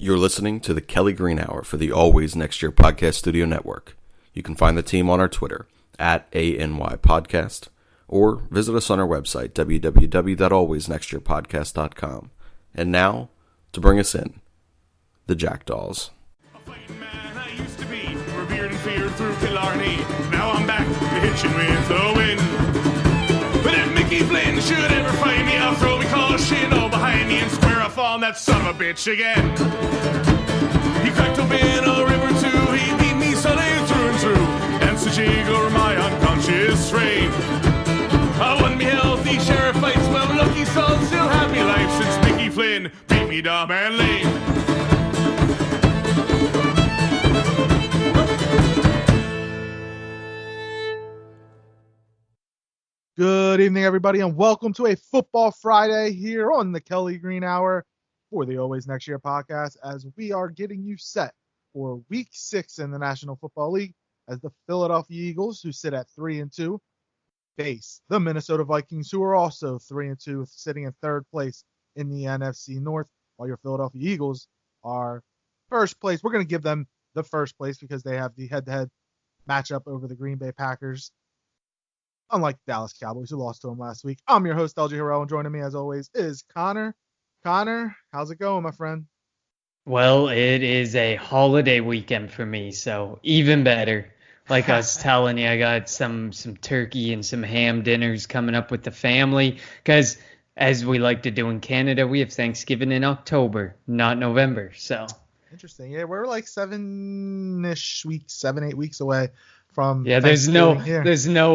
You're listening to the Kelly Green Hour for the Always Next Year Podcast Studio Network. You can find the team on our Twitter, @ANYPodcast, or visit us on our website, www.alwaysnextyearpodcast.com. And now, to bring us in, the Jackdaws. A fighting man I used to be, revered and feared through Killarney. Now I'm back to hitching with the wind. But if Mickey Flynn should ever find me, I'll throw me caution all behind me and square off on that son of a bitch again. He cracked open a river too, he beat me Sunday through and through, and such eager my unconscious frame. I won me healthy sheriff fights, my lucky son still happy life since Mickey Flynn beat me dumb and lame. Good evening, everybody, and welcome to a Football Friday here on the Kelly Green Hour for the Always Next Year podcast, as we are getting you set for Week 6 in the National Football League, as the Philadelphia Eagles, who sit at 3-2, face the Minnesota Vikings, who are also 3-2, sitting in third place in the NFC North, while your Philadelphia Eagles are first place. We're going to give them the first place because they have the head-to-head matchup over the Green Bay Packers, unlike the Dallas Cowboys, who lost to them last week. I'm your host, LG Harrell, and joining me, as always, is Connor. Connor, how's it going, my friend? Well, it is a holiday weekend for me, so even better. Like I was telling you, I got some turkey and some ham dinners coming up with the family, because as we like to do in Canada, we have Thanksgiving in October, not November. So interesting. Yeah, we're like 7-ish weeks, 7-8 weeks away from there's no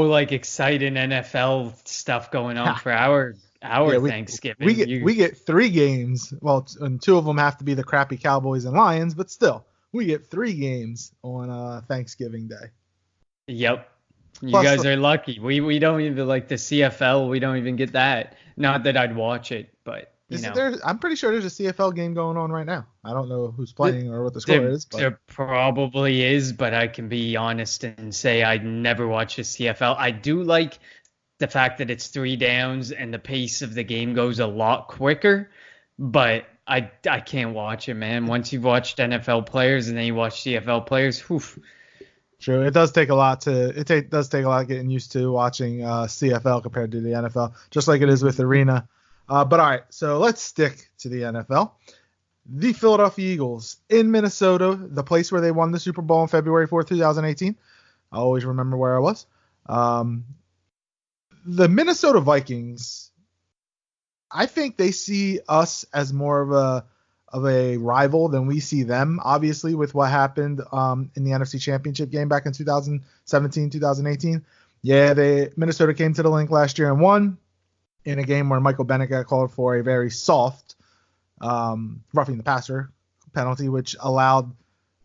like exciting NFL stuff going on for our Thanksgiving. We get 3 games. Well, and 2 of them have to be the crappy Cowboys and Lions, but still, we get 3 games on Thanksgiving Day. Yep. You guys are lucky. We don't even like the CFL. We don't even get that. Not that I'd watch it, but I'm pretty sure there's a CFL game going on right now. I don't know who's playing or what the score is. But there probably is, but I can be honest and say I never watch the CFL. I do like the fact that it's 3 downs and the pace of the game goes a lot quicker, but I can't watch it, man. Once you've watched NFL players and then you watch CFL players, whew. True. It does take a lot getting used to watching CFL compared to the NFL, just like it is with Arena. But all right, so let's stick to the NFL. The Philadelphia Eagles in Minnesota, the place where they won the Super Bowl on February 4th, 2018. I always remember where I was. The Minnesota Vikings, I think they see us as more of a rival than we see them, obviously, with what happened in the NFC Championship game back in 2017, 2018. Yeah, Minnesota came to the Link last year and won in a game where Michael Bennett got called for a very soft roughing the passer penalty, which allowed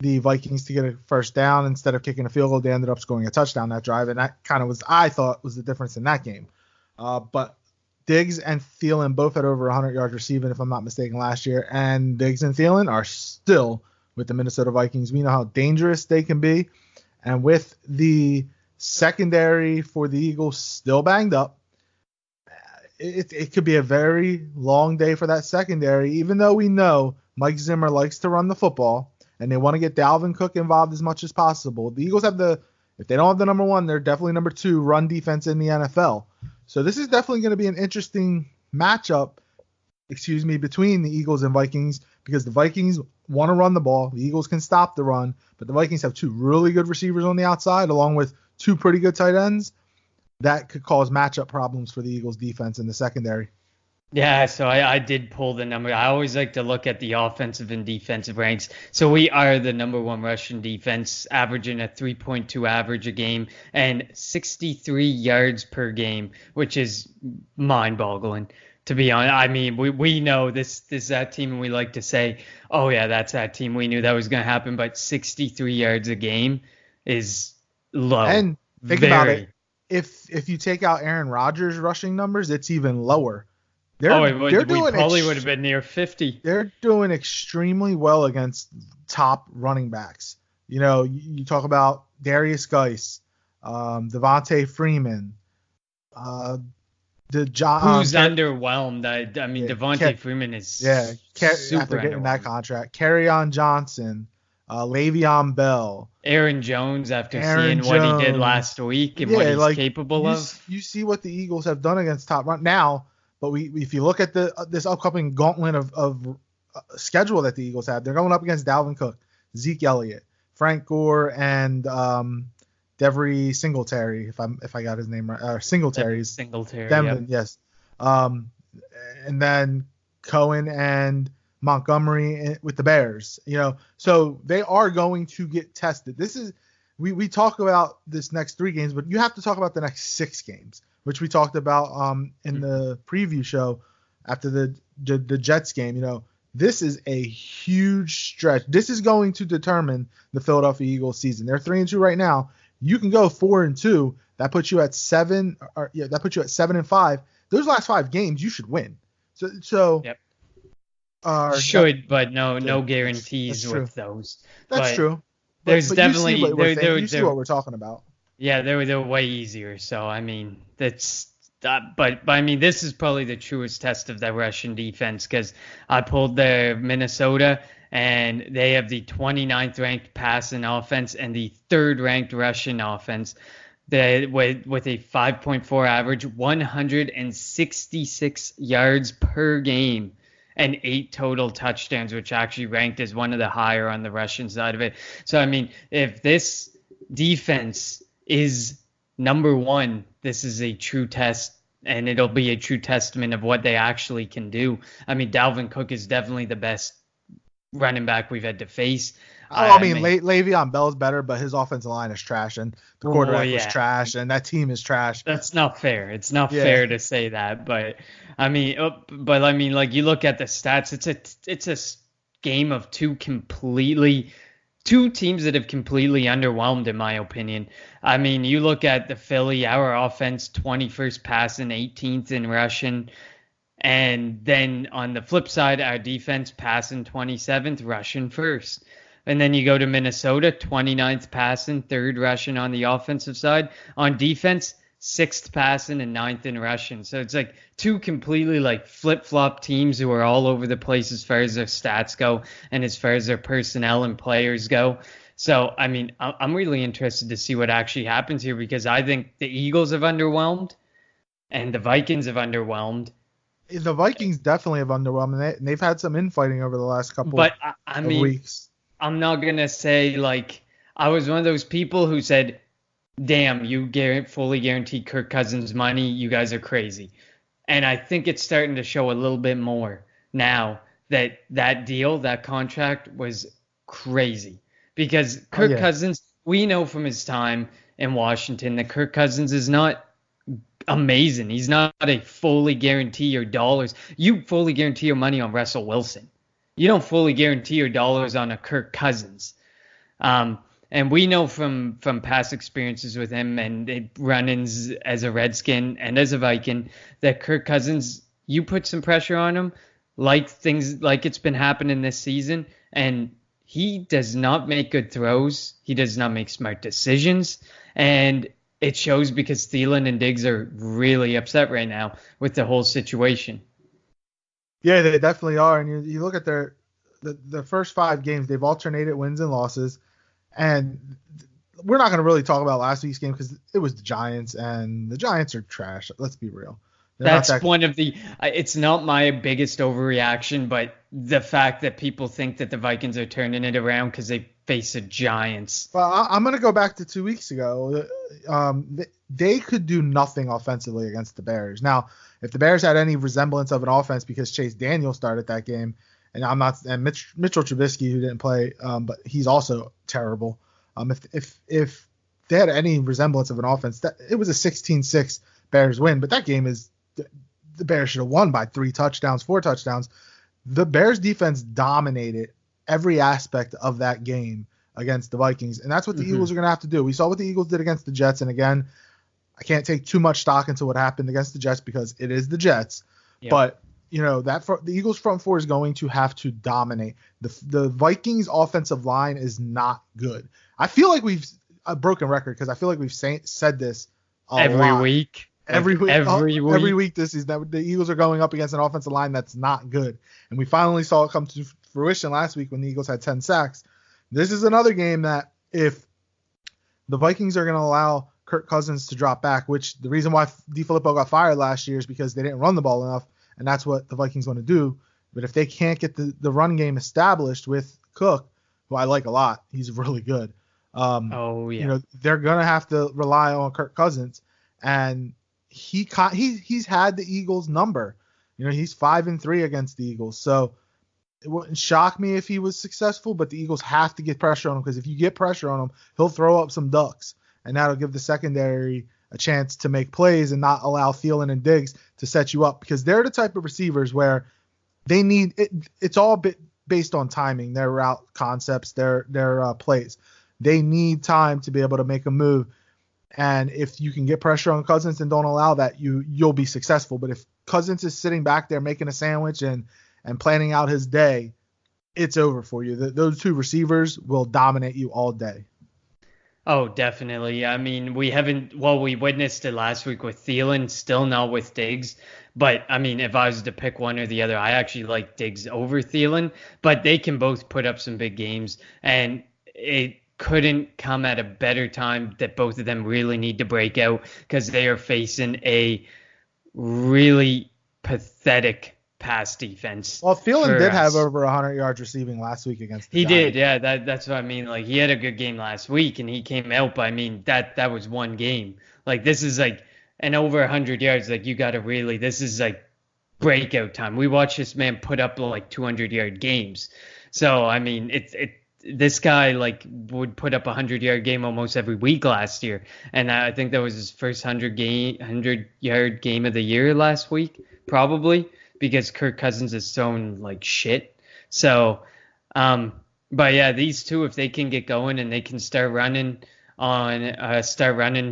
the Vikings to get a first down. Instead of kicking a field goal, they ended up scoring a touchdown that drive, and that kind of I thought was the difference in that game. But Diggs and Thielen both had over 100 yards receiving, if I'm not mistaken, last year, and Diggs and Thielen are still with the Minnesota Vikings. We know how dangerous they can be, and with the secondary for the Eagles still banged up, it could be a very long day for that secondary, even though we know Mike Zimmer likes to run the football and they want to get Dalvin Cook involved as much as possible. The Eagles have if they don't have the number 1, they're definitely number 2 run defense in the NFL. So this is definitely going to be an interesting matchup, between the Eagles and Vikings, because the Vikings want to run the ball. The Eagles can stop the run, but the Vikings have 2 really good receivers on the outside, along with 2 pretty good tight ends. That could cause matchup problems for the Eagles defense in the secondary. Yeah, so I did pull the number. I always like to look at the offensive and defensive ranks. So we are the number 1 rushing defense, averaging a 3.2 average a game and 63 yards per game, which is mind-boggling, to be honest. I mean, we know this is that team, and we like to say, oh, yeah, that's that team. We knew that was going to happen, but 63 yards a game is low. And think about it. If you take out Aaron Rodgers' rushing numbers, it's even lower. We probably would have been near 50. They're doing extremely well against top running backs. You talk about Darius Geis, Devontae Freeman, Who's underwhelmed? I mean, Devontae Freeman is super after getting that underwhelmed. contract. Kerryon Johnson, Le'Veon Bell, Aaron Jones after Aaron seeing what he did Jones. last week and what he's capable of. You see what the Eagles have done against top run now, but if you look at this upcoming gauntlet of schedule that the Eagles have, they're going up against Dalvin Cook, Zeke Elliott, Frank Gore, and Devry Singletary, if I got his name right, Singletary's Singletary, Devin, yes. And then Cohen and Montgomery with the Bears, so they are going to get tested. This is we talk about this next 3 games, but you have to talk about the next 6 games, which we talked about in the preview show after the Jets game. This is a huge stretch. This is going to determine the Philadelphia Eagles season. They're 3-2 right now. You can go 4-2. That puts you at 7. That puts you at 7-5. Those last 5 games you should win. So yep. Should, but no guarantees with those. That's true. There's definitely you see what we're talking about. Yeah, they're way easier. So I mean, but I mean, this is probably the truest test of the Russian defense, because I pulled their Minnesota, and they have the 29th ranked passing offense and the 3rd ranked Russian offense. With a 5.4 average, 166 yards per game, and 8 total touchdowns, which actually ranked as one of the higher on the Russian side of it. So, I mean, if this defense is number 1, this is a true test, and it'll be a true testament of what they actually can do. I mean, Dalvin Cook is definitely the best running back we've had to face. Le'Veon Bell's better, but his offensive line is trash, and the quarterback was trash, and that team is trash. That's not fair. It's not fair to say that, but I mean, like, you look at the stats, it's a game of two teams that have completely underwhelmed, in my opinion. I mean, you look at the Philly, our offense, 21st passing, 18th in rushing. And then on the flip side, our defense passing 27th, rushing first. And then you go to Minnesota, 29th passing, 3rd rushing on the offensive side. On defense, 6th passing and 9th in rushing. So it's like 2 completely like flip-flop teams who are all over the place as far as their stats go and as far as their personnel and players go. So, I mean, I'm really interested to see what actually happens here, because I think the Eagles have underwhelmed and the Vikings have underwhelmed. The Vikings definitely have underwhelmed, and they've had some infighting over the last couple of weeks. I'm not going to say, like, I was one of those people who said, damn, you fully guaranteed Kirk Cousins money. You guys are crazy. And I think it's starting to show a little bit more now that deal, that contract was crazy. Because Kirk Cousins, we know from his time in Washington that Kirk Cousins is not amazing. He's not a fully guarantee your dollars. You fully guarantee your money on Russell Wilson. You don't fully guarantee your dollars on a Kirk Cousins. And we know from past experiences with him and run-ins as a Redskin and as a Viking that Kirk Cousins, you put some pressure on him, like it's been happening this season, and he does not make good throws. He does not make smart decisions. And it shows, because Thielen and Diggs are really upset right now with the whole situation. Yeah, they definitely are. And you look at the first 5 games, they've alternated wins and losses. And we're not going to really talk about last week's game because it was the Giants, and the Giants are trash. Let's be real. It's not my biggest overreaction, but the fact that people think that the Vikings are turning it around because they face the Giants. Well, I'm going to go back to 2 weeks ago. They could do nothing offensively against the Bears. Now, if the Bears had any resemblance of an offense, because Chase Daniel started that game, and Mitchell Trubisky, who didn't play, but he's also terrible. If they had any resemblance of an offense, it was a 16-6 Bears win, but that game the Bears should have won by 4 touchdowns. The Bears defense dominated every aspect of that game against the Vikings, and that's what the Eagles are going to have to do. We saw what the Eagles did against the Jets, and again, I can't take too much stock into what happened against the Jets because it is the Jets, but the Eagles front 4 is going to have to dominate. The Vikings offensive line is not good. I feel like we've a broken record because I feel like we've said this every week. every week. Every week. Every week this season, that the Eagles are going up against an offensive line that's not good, and we finally saw it come to fruition last week when the Eagles had 10 sacks. This is another game that if the Vikings are going to allow Kirk Cousins to drop back, which the reason why DeFilippo got fired last year is because they didn't run the ball enough, and that's what the Vikings want to do. But if they can't get the run game established with Cook, who I like a lot, he's really good. They're going to have to rely on Kirk Cousins, and he's had the Eagles number. He's 5-3 against the Eagles, so it wouldn't shock me if he was successful, but the Eagles have to get pressure on him, because if you get pressure on him, he'll throw up some ducks, and that'll give the secondary a chance to make plays and not allow Thielen and Diggs to set you up, because they're the type of receivers where they need it. It's all based on timing, their route concepts, their plays. They need time to be able to make a move, and if you can get pressure on Cousins and don't allow that, you'll be successful. But if Cousins is sitting back there making a sandwich and planning out his day, it's over for you. Those two receivers will dominate you all day. Oh, definitely. I mean, we witnessed it last week with Thielen, still not with Diggs. But, I mean, if I was to pick one or the other, I actually like Diggs over Thielen. But they can both put up some big games. And it couldn't come at a better time that both of them really need to break out, because they are facing a really pathetic pass defense. Well, Thielen did have over 100 yards receiving last week against the Giants. He did, yeah. That's what I mean. Like, he had a good game last week, and he came out. But I mean, that was one game. Like, this is like an over 100 yards. Like, you got to really. This is like breakout time. We watched this man put up like 200-yard games. So I mean, this guy like would put up a 100-yard game almost every week last year, and I think that was his first 100-yard game of the year last week, probably, because Kirk Cousins is thrown like shit. So, but yeah, these two, if they can get going and they can start running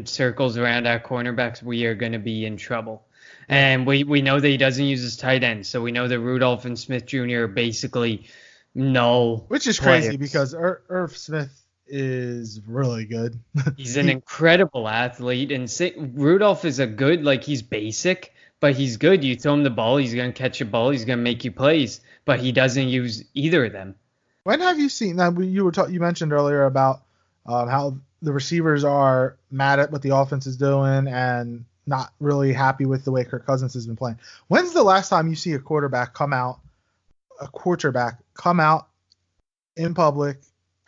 circles around our cornerbacks, we are going to be in trouble. And we know that he doesn't use his tight end, so we know that Rudolph and Smith Jr. are basically null. Which is players. Crazy because Irv Smith is really good. He's an incredible athlete, and Rudolph is he's basic, but he's good. You throw him the ball, he's going to catch a ball, he's going to make you plays, but he doesn't use either of them. When have you seen that? You mentioned earlier about how the receivers are mad at what the offense is doing and not really happy with the way Kirk Cousins has been playing. When's the last time you see a quarterback come out in public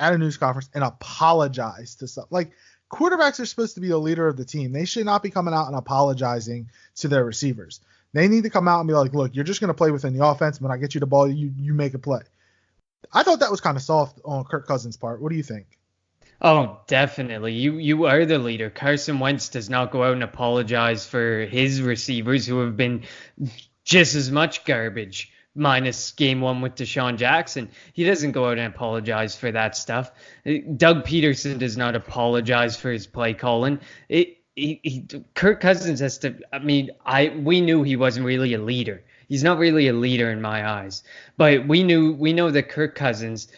at a news conference and apologize to stuff? Like, quarterbacks are supposed to be the leader of the team. They should not be coming out and apologizing to their receivers. They need to come out and be like, look, you're just going to play within the offense. When I get you the ball, you make a play. I thought that was kind of soft on Kirk Cousins' part. What do you think? Oh, definitely. You are the leader. Carson Wentz does not go out and apologize for his receivers, who have been just as much garbage, minus game one with Deshaun Jackson. He doesn't go out and apologize for that stuff. Doug Peterson does not apologize for his play calling. Kirk Cousins has to. I mean, we knew he wasn't really a leader. He's not really a leader in my eyes. But we know that Kirk Cousins.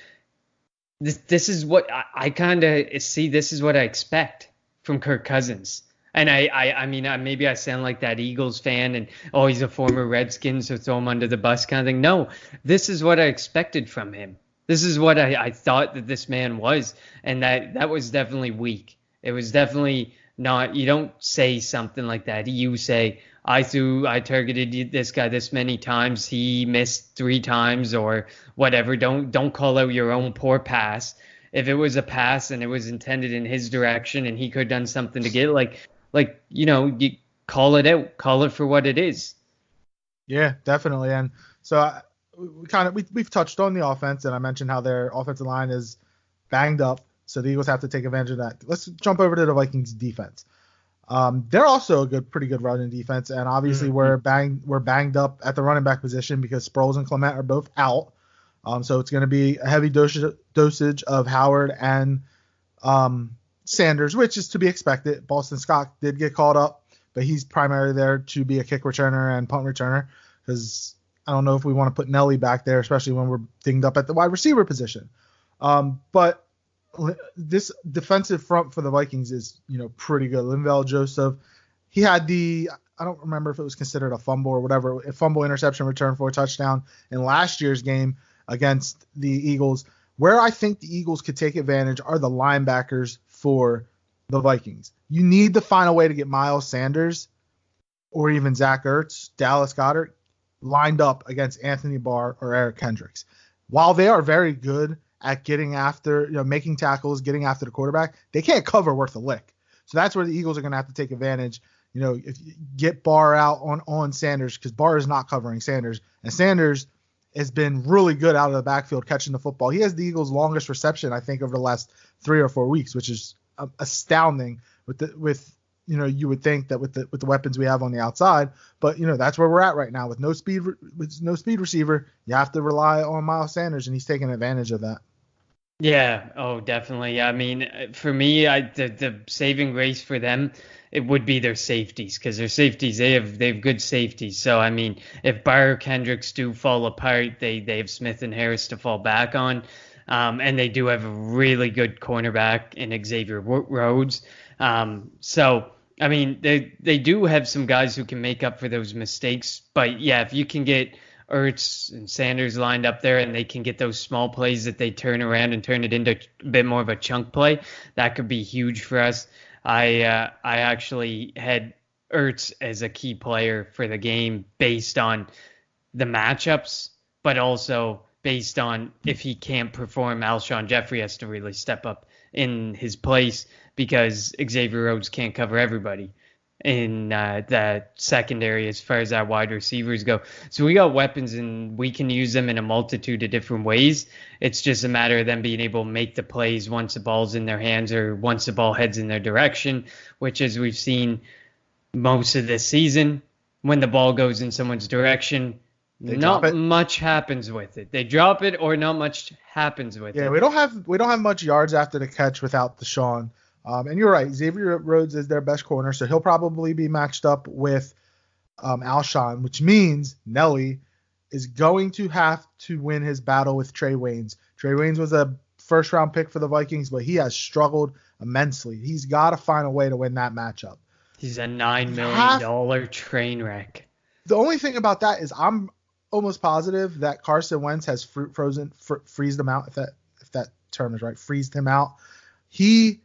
This is what I kind of see. This is what I expect from Kirk Cousins. And I mean, maybe I sound like that Eagles fan and, oh, he's a former Redskin, so throw him under the bus kind of thing. No, this is what I expected from him. This is what I thought that this man was. And that was definitely weak. It was definitely not. You don't say something like that. You say, I targeted this guy this many times. He missed 3 times or whatever. Don't call out your own poor pass. If it was a pass and it was intended in his direction and he could have done something to get you call it out, call it for what it is. Yeah, definitely. And so we've touched on the offense, and I mentioned how their offensive line is banged up. So the Eagles have to take advantage of that. Let's jump over to the Vikings defense. They're also pretty good running defense, and obviously we're banged up at the running back position because Sproles and Clement are both out. So it's going to be a heavy dosage of Howard and Sanders, which is to be expected. Boston Scott did get called up, but he's primarily there to be a kick returner and punt returner, because I don't know if we want to put Nelly back there, especially when we're dinged up at the wide receiver position. But this defensive front for the Vikings is, pretty good. Linval Joseph he had I don't remember if it was considered a fumble or whatever, a fumble interception return for a touchdown in last year's game against the Eagles. Where I think the Eagles could take advantage are the linebackers for the Vikings. You need to find a way to get Miles Sanders or even Zach Ertz, Dallas Goedert lined up against Anthony Barr or Eric Kendricks. While they are very good at getting after, making tackles, getting after the quarterback, they can't cover worth a lick. So that's where the Eagles are going to have to take advantage. If you get Barr out on Sanders, because Barr is not covering Sanders, and Sanders has been really good out of the backfield catching the football. He has the Eagles' longest reception, I think, over the last 3 or 4 weeks, which is astounding. You would think that with the weapons we have on the outside, but that's where we're at right now with no speed receiver. You have to rely on Miles Sanders, and he's taking advantage of that. Yeah. Oh, definitely. I mean, for me, the saving grace for them, it would be their safeties, because their safeties, they have good safeties. So I mean, if Barr Kendricks do fall apart, they have Smith and Harris to fall back on, and they do have a really good cornerback in Xavier Rhodes. So I mean, they do have some guys who can make up for those mistakes. But yeah, if you can get Ertz and Sanders lined up there, and they can get those small plays that they turn around and turn it into a bit more of a chunk play, that could be huge for us. I actually had Ertz as a key player for the game based on the matchups, but also based on if he can't perform, Alshon Jeffrey has to really step up in his place, because Xavier Rhodes can't cover everybody in the secondary as far as our wide receivers go. So we got weapons, and we can use them in a multitude of different ways. It's just a matter of them being able to make the plays once the ball's in their hands or once the ball heads in their direction, which, as we've seen most of this season, when the ball goes in someone's direction, not much happens with it. They drop it, or not much happens with it. Yeah, we don't have much yards after the catch without Deshaun. And you're right, Xavier Rhodes is their best corner, so he'll probably be matched up with Alshon, which means Nelly is going to have to win his battle with Trey Waynes. Trey Waynes was a first-round pick for the Vikings, but he has struggled immensely. He's got to find a way to win that matchup. He's a $9 million train wreck. The only thing about that is I'm almost positive that Carson Wentz has freezed him out, if that term is right, freezed him out. He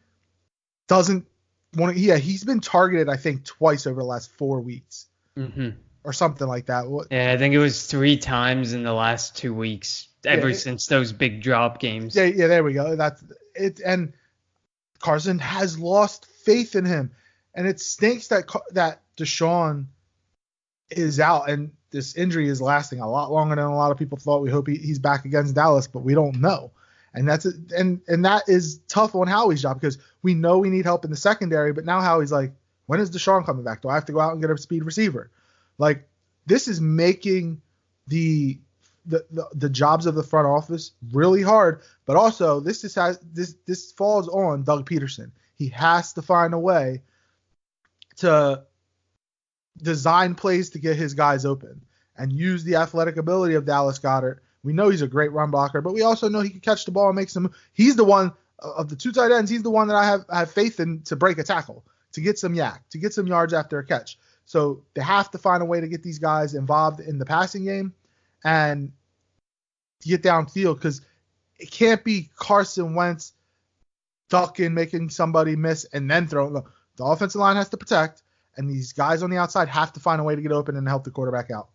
doesn't want to. Yeah, he's been targeted, I think, twice over the last 4 weeks, or something like that. Yeah, I think it was 3 times in the last 2 weeks, since those big drop games. Yeah, there we go. That's it. And Carson has lost faith in him, and it stinks that Deshaun is out, and this injury is lasting a lot longer than a lot of people thought. We hope he's back against Dallas, but we don't know. And and that is tough on Howie's job, because we know we need help in the secondary, but now Howie's like, when is Deshaun coming back? Do I have to go out and get a speed receiver? Like, this is making the jobs of the front office really hard, but also this falls on Doug Peterson. He has to find a way to design plays to get his guys open and use the athletic ability of Dallas Goedert. We know he's a great run blocker, but we also know he can catch the ball and make some. He's the one of the 2 tight ends. He's the one that I have faith in to break a tackle, to get some to get some yards after a catch. So they have to find a way to get these guys involved in the passing game and get downfield, because it can't be Carson Wentz ducking, making somebody miss, and then throwing. The offensive line has to protect, and these guys on the outside have to find a way to get open and help the quarterback out.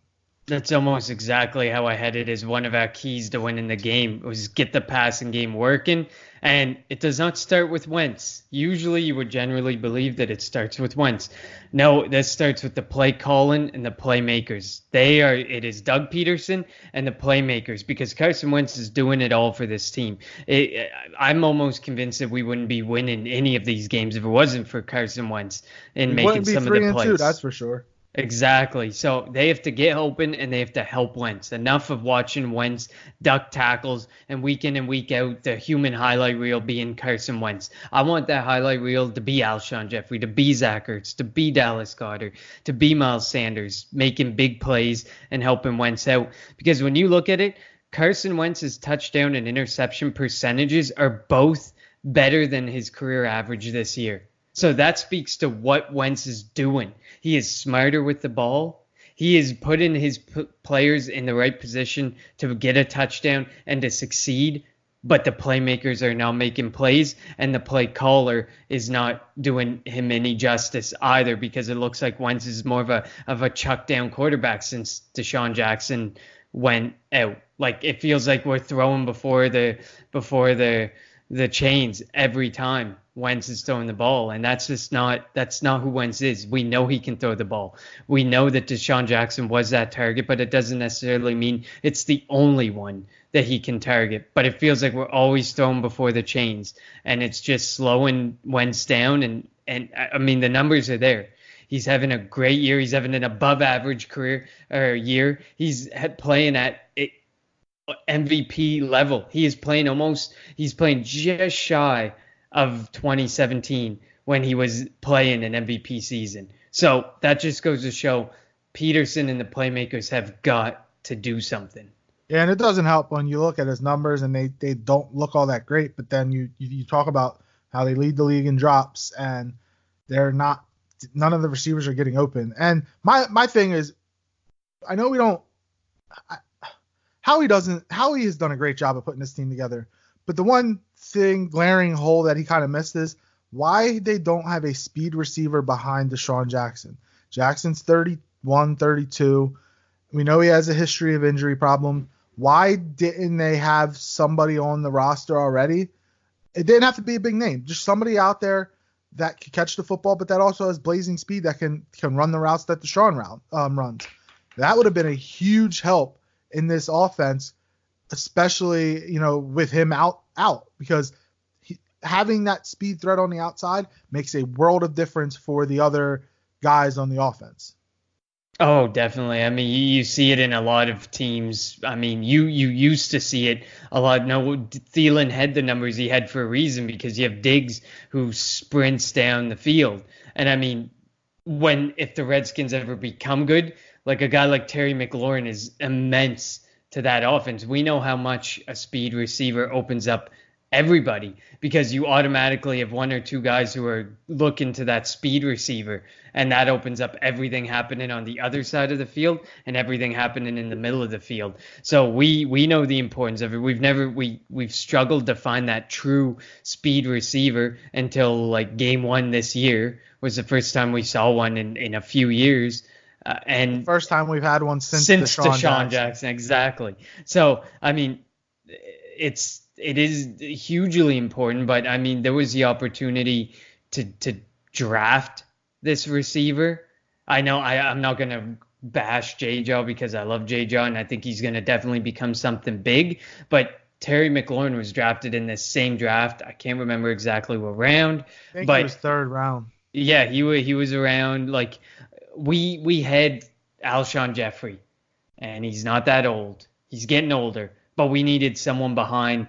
That's almost exactly how I had it as one of our keys to winning the game, was get the passing game working. And it does not start with Wentz. Usually you would generally believe that it starts with Wentz. No, this starts with the play calling and the playmakers. It is Doug Peterson and the playmakers, because Carson Wentz is doing it all for this team. I'm almost convinced that we wouldn't be winning any of these games if it wasn't for Carson Wentz and making some of the plays. 3-2, that's for sure. Exactly. So they have to get open, and they have to help Wentz. Enough of watching Wentz duck tackles and week in and week out the human highlight reel being Carson Wentz. I want that highlight reel to be Alshon Jeffrey, to be Zach Ertz, to be Dallas Goedert, to be Miles Sanders, making big plays and helping Wentz out. Because when you look at it, Carson Wentz's touchdown and interception percentages are both better than his career average this year. So that speaks to what Wentz is doing. He is smarter with the ball. He is putting his players in the right position to get a touchdown and to succeed. But the playmakers are now making plays, and the play caller is not doing him any justice either, because it looks like Wentz is more of a chuck down quarterback since Deshaun Jackson went out. Like, it feels like we're throwing before the chains every time Wentz is throwing the ball, and that's not who Wentz is. We know he can throw the ball. We know that Deshaun Jackson was that target, but it doesn't necessarily mean it's the only one that he can target. But it feels like we're always throwing before the chains, and it's just slowing Wentz down. And I mean, the numbers are there. He's having a great year. He's having an above average career or year. He's playing at MVP level. He's playing just shy of 2017 when he was playing an MVP season. So that just goes to show Peterson and the playmakers have got to do something. Yeah, and it doesn't help when you look at his numbers and they don't look all that great, but then you talk about how they lead the league in drops and none of the receivers are getting open. And my thing is, I know we don't Howie has done a great job of putting this team together, but the one glaring hole that he kind of missed is why they don't have a speed receiver behind Deshaun Jackson. Jackson's 31, 32. We know he has a history of injury problem. Why didn't they have somebody on the roster already? It didn't have to be a big name, just somebody out there that can catch the football, but that also has blazing speed that can run the routes that Deshaun runs. That would have been a huge help in this offense, especially, with him out, because having that speed threat on the outside makes a world of difference for the other guys on the offense. Oh, definitely. I mean, you see it in a lot of teams. I mean, you used to see it a lot. No, Thielen had the numbers he had for a reason, because you have Diggs who sprints down the field. And I mean, if the Redskins ever become good, like a guy like Terry McLaurin is immense to that offense. We know how much a speed receiver opens up everybody, because you automatically have one or two guys who are looking to that speed receiver, and that opens up everything happening on the other side of the field and everything happening in the middle of the field. So we know the importance of it. We've struggled to find that true speed receiver until like game one this year was the first time we saw one in a few years. And first time we've had one since Deshaun Jackson. Exactly. So, I mean, it is hugely important, but I mean, there was the opportunity to draft this receiver. I know I'm not going to bash J-Jaw, because I love J-Jaw and I think he's going to definitely become something big, but Terry McLaurin was drafted in this same draft. I can't remember exactly what round, but he was third round. Yeah, he was around. Like, we had Alshon Jeffrey, and he's not that old. He's getting older, but we needed someone behind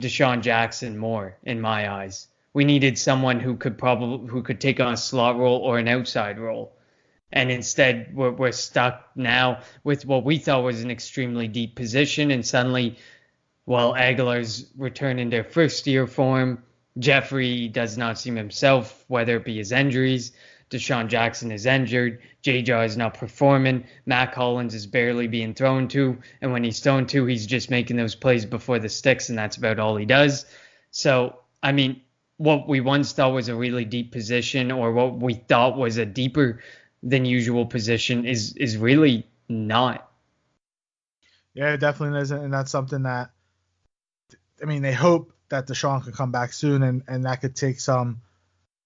Deshaun Jackson more, in my eyes. We needed someone who could take on a slot role or an outside role. And instead, we're stuck now with what we thought was an extremely deep position, and suddenly, Aguilar's returning to first-year form. Jeffrey does not seem himself, whether it be his injuries. Deshaun Jackson is injured. J-Jaw is not performing. Mac Hollins is barely being thrown to. And when he's thrown to, he's just making those plays before the sticks, and that's about all he does. So, I mean, what we once thought was a really deep position, or what we thought was a deeper than usual position, is really not. Yeah, it definitely isn't. And that's something that, I mean, they hope that Deshaun could come back soon, and that could take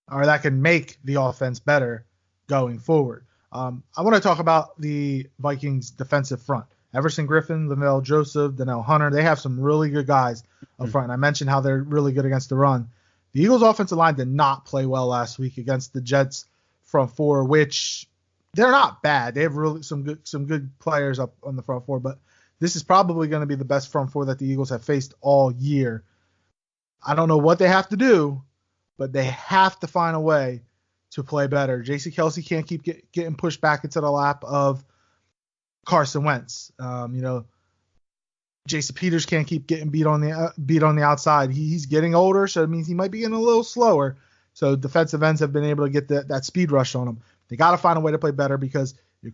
that can make the offense better going forward. I want to talk about the Vikings defensive front. Everson Griffin, Linval Joseph, Donnell Hunter, they have some really good guys up front. And I mentioned how they're really good against the run. The Eagles offensive line did not play well last week against the Jets front four, which they're not bad. They have really some good players up on the front four, but this is probably going to be the best front four that the Eagles have faced all year. I don't know what they have to do, but they have to find a way to play better. J.C. Kelsey can't keep getting pushed back into the lap of Carson Wentz. Jason Peters can't keep getting beat on the outside. He's getting older, so it means he might be getting a little slower. So defensive ends have been able to get that speed rush on them. They got to find a way to play better because if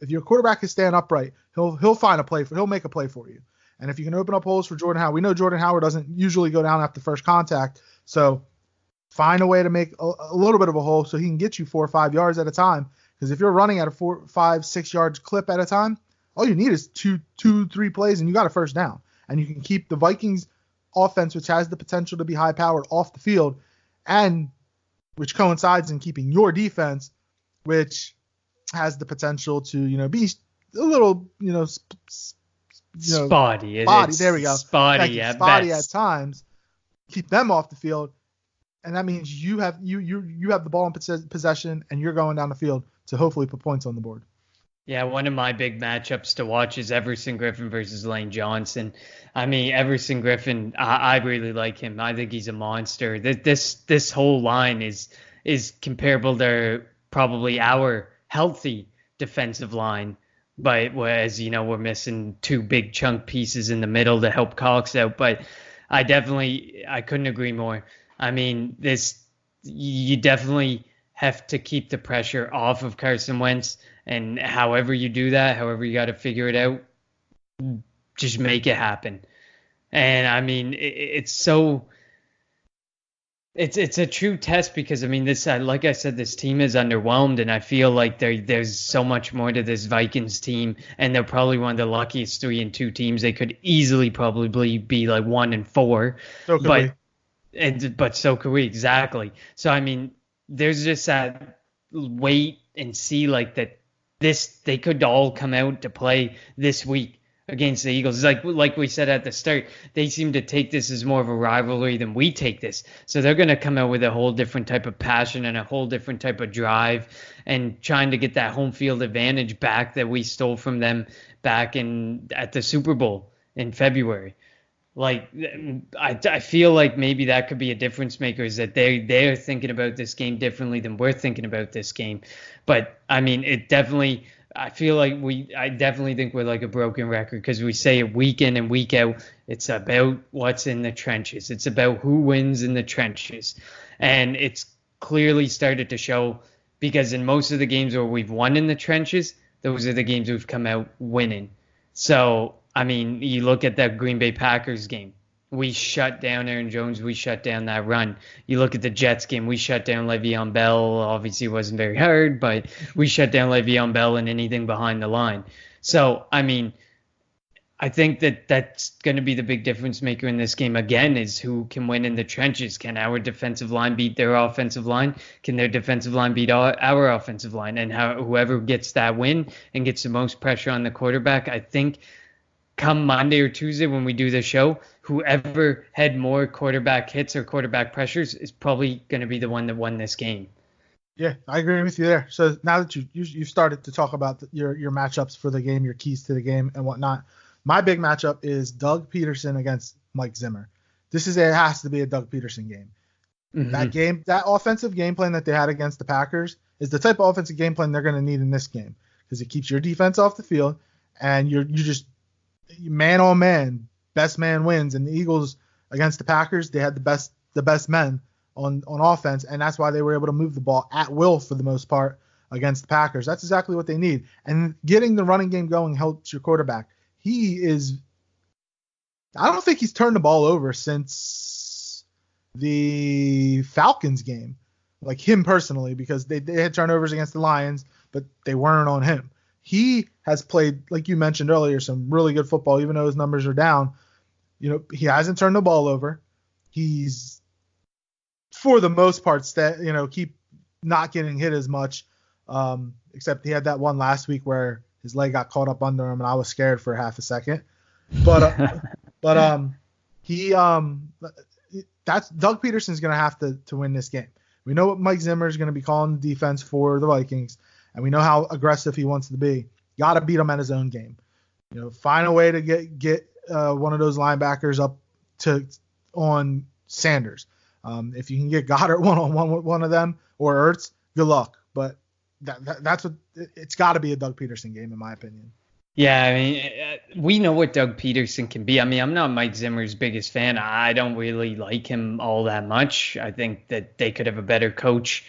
your quarterback is staying upright, he'll find a play. He'll make a play for you. And if you can open up holes for Jordan Howard, we know Jordan Howard doesn't usually go down after first contact. So find a way to make a little bit of a hole so he can get you 4 or 5 yards at a time. Because if you're running at a 4, 5, 6 yards clip at a time, all you need is two, 3 plays and you got a first down. And you can keep the Vikings offense, which has the potential to be high powered, off the field, and which coincides in keeping your defense, which has the potential to, be a little, spotty. There we go. Spotty at times. Keep them off the field, and that means you have the ball in possession, and you're going down the field to hopefully put points on the board. Yeah, one of my big matchups to watch is Everson Griffin versus Lane Johnson. I mean, Everson Griffin, I really like him. I think he's a monster. This whole line is comparable to probably our healthy defensive line, but whereas we're missing 2 big chunk pieces in the middle to help Cox out. But I couldn't agree more. I mean, you definitely have to keep the pressure off of Carson Wentz, and however you do that, however you got to figure it out, just make it happen. And I mean, it's a true test because I mean, like I said, this team is underwhelmed, and I feel like there's so much more to this Vikings team, and they're probably one of the luckiest 3-2 teams. They could easily probably be like 1-4, but so could we, exactly. So I mean, there's just that wait and see like that. They could all come out to play this week against the Eagles. Like we said at the start, they seem to take this as more of a rivalry than we take this. So they're going to come out with a whole different type of passion and a whole different type of drive and trying to get that home field advantage back that we stole from them back at the Super Bowl in February. Like, I feel like maybe that could be a difference maker, is that they're thinking about this game differently than we're thinking about this game. But I mean, I feel like I definitely think we're like a broken record because we say it week in and week out. It's about what's in the trenches. It's about who wins in the trenches. And it's clearly started to show because in most of the games where we've won in the trenches, those are the games we've come out winning. So, I mean, you look at that Green Bay Packers game. We shut down Aaron Jones. We shut down that run. You look at the Jets game. We shut down Le'Veon Bell. Obviously, it wasn't very hard, but we shut down Le'Veon Bell and anything behind the line. So, I mean, I think that's going to be the big difference maker in this game again is who can win in the trenches. Can our defensive line beat their offensive line? Can their defensive line beat our offensive line? And whoever gets that win and gets the most pressure on the quarterback, I think come Monday or Tuesday when we do the show, whoever had more quarterback hits or quarterback pressures is probably going to be the one that won this game. Yeah, I agree with you there. So now that you started to talk about your matchups for the game, your keys to the game and whatnot, my big matchup is Doug Peterson against Mike Zimmer. It has to be a Doug Peterson game. Mm-hmm. That offensive game plan that they had against the Packers is the type of offensive game plan they're going to need in this game because it keeps your defense off the field and you just man on man, best man wins. And the Eagles against the Packers, they had the best men on offense, and that's why they were able to move the ball at will for the most part against the Packers. That's exactly what they need. And getting the running game going helps your quarterback. I don't think he's turned the ball over since the Falcons game, like him personally, because they had turnovers against the Lions, but they weren't on him. He has played, like you mentioned earlier, some really good football, even though his numbers are down. He hasn't turned the ball over. He's, for the most part, keep not getting hit as much, except he had that one last week where his leg got caught up under him, and I was scared for half a second. But that's Doug Peterson's going to have to win this game. We know what Mike Zimmer is going to be calling the defense for the Vikings, and we know how aggressive he wants to be. Got to beat him at his own game. Find a way to get one of those linebackers up on Sanders. If you can get Goddard one-on-one with one of them or Ertz, good luck. But that's what it's got to be, a Doug Peterson game, in my opinion. Yeah, I mean, we know what Doug Peterson can be. I mean, I'm not Mike Zimmer's biggest fan. I don't really like him all that much. I think that they could have a better coach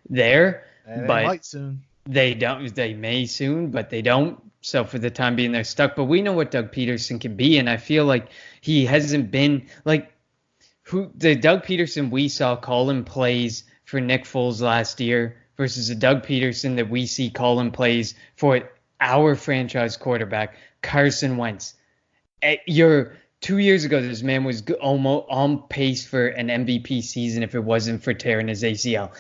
there, And they but might soon. they don't. They may soon, but they don't. So for the time being, they're stuck. But we know what Doug Peterson can be, and I feel like he hasn't been like the Doug Peterson we saw calling plays for Nick Foles last year versus the Doug Peterson that we see calling plays for our franchise quarterback, Carson Wentz. You're 2 years ago, this man was almost on pace for an MVP season if it wasn't for tearing his ACL.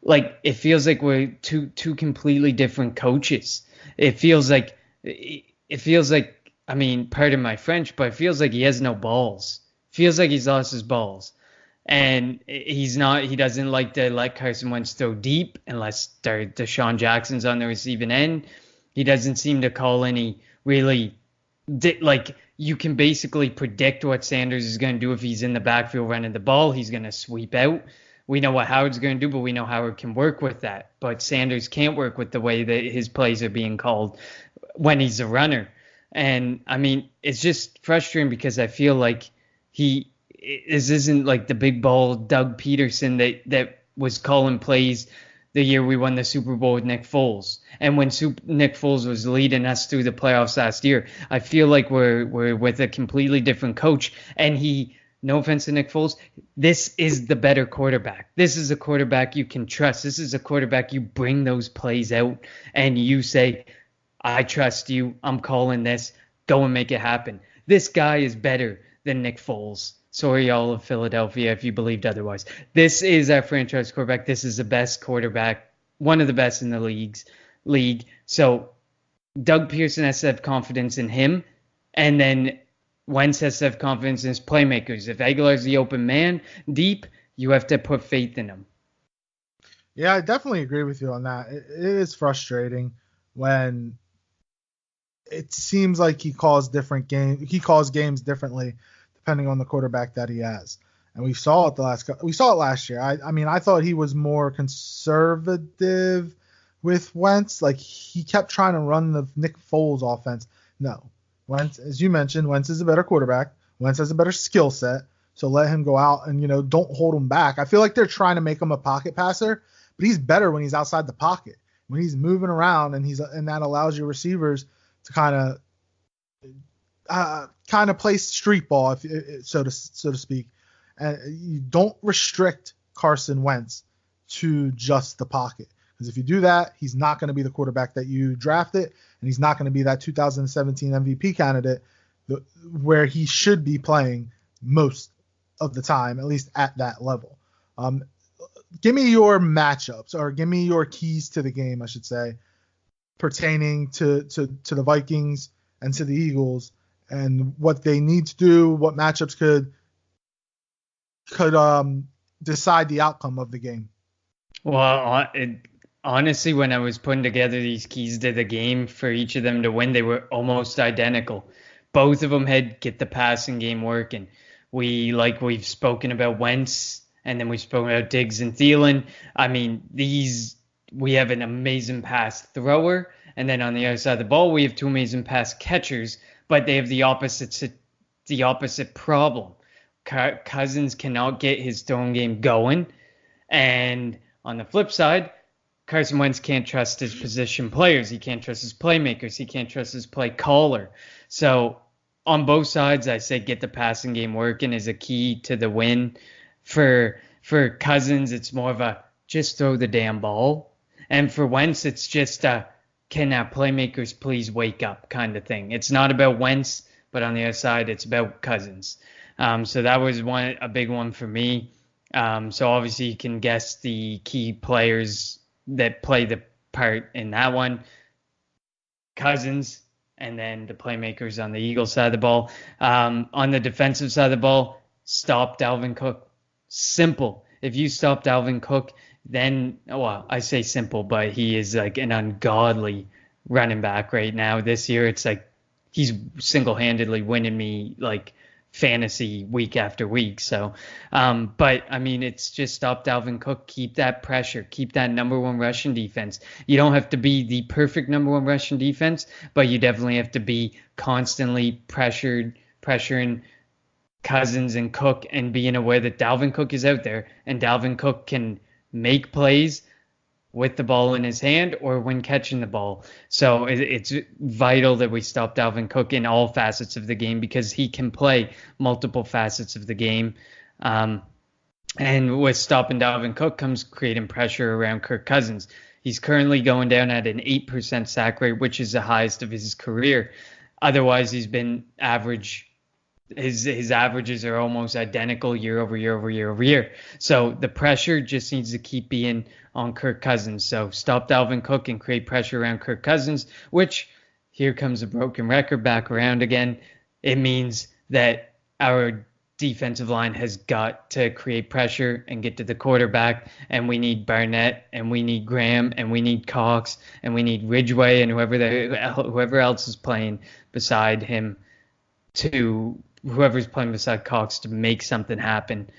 Like, it feels like we're two completely different coaches. It feels like, I mean, pardon my French, but it feels like he has no balls. Feels like he's lost his balls. And he doesn't like to let Carson Wentz throw deep unless Deshaun Jackson's on the receiving end. He doesn't seem to call any really, like, you can basically predict what Sanders is going to do if he's in the backfield running the ball. He's going to sweep out. We know what Howard's going to do, but we know Howard can work with that. But Sanders can't work with the way that his plays are being called when he's a runner. And, I mean, it's just frustrating because I feel like this isn't like the big ball Doug Peterson that was calling plays the year we won the Super Bowl with Nick Foles. And when Nick Foles was leading us through the playoffs last year, I feel like we're with a completely different coach. And no offense to Nick Foles, this is the better quarterback. This is a quarterback you can trust. This is a quarterback you bring those plays out and you say, I trust you. I'm calling this. Go and make it happen. This guy is better than Nick Foles. Sorry, all of Philadelphia, if you believed otherwise. This is our franchise quarterback. This is the best quarterback, one of the best in the league. So Doug Pearson has to have confidence in him, and then Wentz has to have confidence in his playmakers. If Aguilar's the open man deep, you have to put faith in him. Yeah, I definitely agree with you on that. It is frustrating when it seems like he calls games differently depending on the quarterback that he has. And we saw it last year. I mean, I thought he was more conservative with Wentz. Like, he kept trying to run the Nick Foles offense. No. Wentz, as you mentioned, Wentz is a better quarterback. Wentz has a better skill set. So let him go out and, don't hold him back. I feel like they're trying to make him a pocket passer, but he's better when he's outside the pocket. When he's moving around and that allows your receivers to kind of play street ball, so to speak. And you don't restrict Carson Wentz to just the pocket, because if you do that, he's not going to be the quarterback that you drafted, and he's not going to be that 2017 MVP candidate where he should be playing most of the time, at least at that level. Give me your matchups, or give me your keys to the game, I should say, pertaining to the Vikings and to the Eagles, and what they need to do, what matchups could decide the outcome of the game. Well, honestly, when I was putting together these keys to the game for each of them to win, they were almost identical. Both of them had get the passing game working. We've spoken about Wentz, and then we've spoken about Diggs and Thielen. I mean, we have an amazing pass thrower, and then on the other side of the ball, we have two amazing pass catchers, but they have the opposite problem. Cousins cannot get his throwing game going, and on the flip side, Carson Wentz can't trust his position players. He can't trust his playmakers. He can't trust his play caller. So on both sides, I say get the passing game working is a key to the win. For Cousins, it's more of a just throw the damn ball. And for Wentz, it's just a can our playmakers please wake up kind of thing. It's not about Wentz, but on the other side, it's about Cousins. So that was a big one for me. So obviously you can guess the key players that play the part in that one. Cousins, and then the playmakers on the Eagles side of the ball. On the defensive side of the ball, stop Dalvin Cook. Simple. If you stop Dalvin Cook, then, well, I say simple, but he is like an ungodly running back right now. This year, it's like he's single-handedly winning me like fantasy week after week. So, but I mean, it's just stop Dalvin Cook, keep that pressure, keep that number one rushing defense. You don't have to be the perfect number one rushing defense, but you definitely have to be constantly pressuring Cousins and Cook and being aware that Dalvin Cook is out there and Dalvin Cook can make plays with the ball in his hand or when catching the ball. So it's vital that we stop Dalvin Cook in all facets of the game because he can play multiple facets of the game. And with stopping Dalvin Cook comes creating pressure around Kirk Cousins. He's currently going down at an 8% sack rate, which is the highest of his career. Otherwise, he's been average. His averages are almost identical year over year. So the pressure just needs to keep being on Kirk Cousins. So stop Dalvin Cook and create pressure around Kirk Cousins, which here comes a broken record back around again. It means that our defensive line has got to create pressure and get to the quarterback, and we need Barnett, and we need Graham, and we need Cox, and we need Ridgeway, and whoever else is playing beside him whoever's playing beside Cox to make something happen.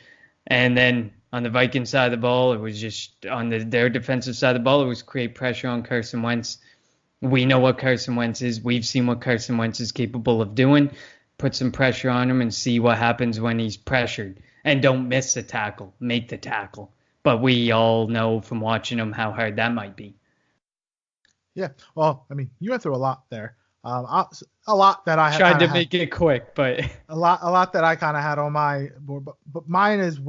And then on the Vikings side of the ball, it was just on their defensive side of the ball, it was create pressure on Carson Wentz. We know what Carson Wentz is. We've seen what Carson Wentz is capable of doing. Put some pressure on him and see what happens when he's pressured. And don't miss the tackle. Make the tackle. But we all know from watching him how hard that might be. Yeah, well, I mean, you went through a lot there. A lot that I tried to make it quick, but a lot that I kind of had on my board. But mine is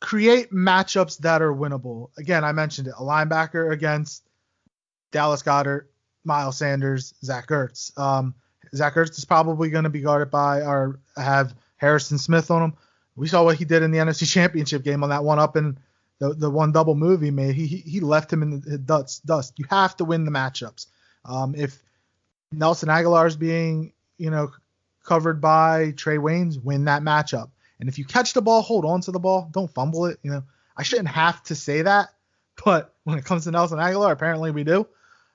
create matchups that are winnable. Again, I mentioned it. A linebacker against Dallas Goedert, Miles Sanders, Zach Ertz. Zach Ertz is probably going to be guarded by or have Harrison Smith on him. We saw what he did in the NFC Championship game on that one up in the one double move he made. He left him in the dust. You have to win the matchups. If Nelson Aguilar is being, covered by Trey Waynes, win that matchup. And if you catch the ball, hold on to the ball. Don't fumble it. I shouldn't have to say that, but when it comes to Nelson Aguilar, apparently we do.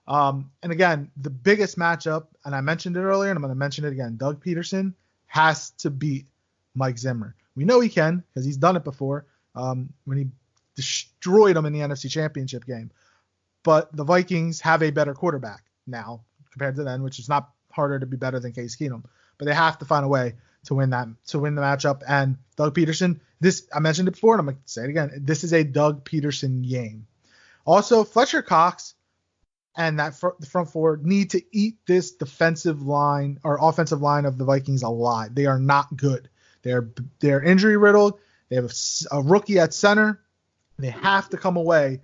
And again, the biggest matchup, and I mentioned it earlier, and I'm going to mention it again, Doug Peterson has to beat Mike Zimmer. We know he can because he's done it before when he destroyed him in the NFC Championship game. But the Vikings have a better quarterback now compared to then, which is not harder to be better than Case Keenum. But they have to find a way to win the matchup. And Doug Peterson, I mentioned it before, and I'm going to say it again. This is a Doug Peterson game. Also, Fletcher Cox and the front four need to eat this defensive line or offensive line of the Vikings alive. They are not good. They're injury riddled. They have a rookie at center. They have to come away